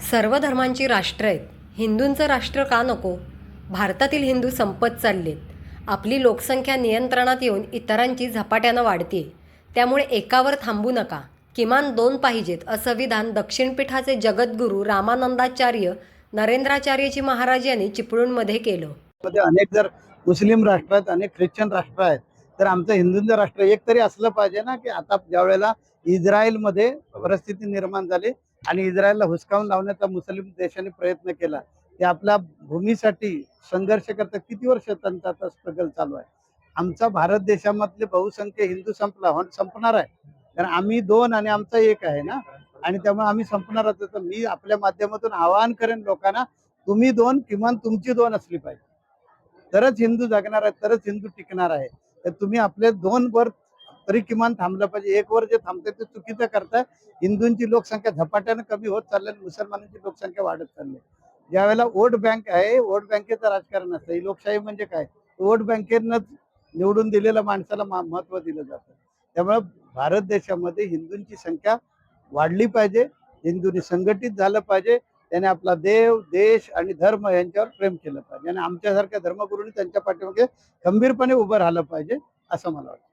सर्व धर्मांची राष्ट्र आहेत. हिंदूंचं राष्ट्र का नको? भारतातील हिंदू संपत चाललेत. आपली लोकसंख्या नियंत्रणात येऊन इतरांची झपाट्यानं वाढते. त्यामुळे एकावर थांबू नका. किमान 2 पाहिजेत, असं विधान दक्षिणपीठाचे जगद्गुरू रामानंदाचार्य नरेंद्राचार्यजी महाराज यांनी चिपळूणमध्ये केलं. मध्ये अनेक जर मुस्लिम राष्ट्र आहेत, अनेक ख्रिश्चन राष्ट्र आहेत, तर आमचं हिंदूंचं राष्ट्र एक तरी असलं पाहिजे ना, की आता ज्या वेळेला इस्रायलमध्ये परिस्थिती निर्माण झाली आणि इस्रायलला हुसकावून लावण्याचा मुस्लिम देशाने प्रयत्न केला, ते आपल्या भूमीसाठी संघर्ष करतात. किती वर्ष त्यांचा आता स्ट्रगल चालू आहे. आमचा भारत देशामधले बहुसंख्य हिंदू संपणार आहे, कारण आम्ही 2 आणि आमचा 1 आहे ना, आणि त्यामुळे आम्ही संपणारच. तर मी आपल्या माध्यमातून आवाहन करेन लोकांना, तुम्ही 2 किमान तुमची 2 असली पाहिजे, तरच हिंदू जगणार आहे, तरच हिंदू टिकणार आहे. तर तुम्ही आपले 2 वर तरी किमान थांबलं पाहिजे. 1 वर जे थांबते ते चुकीचं करताय. हिंदूंची लोकसंख्या झपाट्यानं कमी होत चालली, मुसलमानांची लोकसंख्या वाढत चालली. ज्यावेळेला वोट बँक आहे, वोट बँकेचं राजकारण असतं. ही लोकशाही म्हणजे काय? वोट बँकेनं निवडून दिलेल्या माणसाला महत्व दिलं जातं. त्यामुळे भारत देशामध्ये हिंदूंची संख्या वाढली पाहिजे, हिंदूंनी संघटित झालं पाहिजे, त्याने आपला देव, देश आणि धर्म यांच्यावर प्रेम केलं पाहिजे आणि आमच्यासारख्या धर्मगुरूंनी त्यांच्या पाठीमागे खंबीरपणे उभं राहिलं पाहिजे, असं मला वाटतं.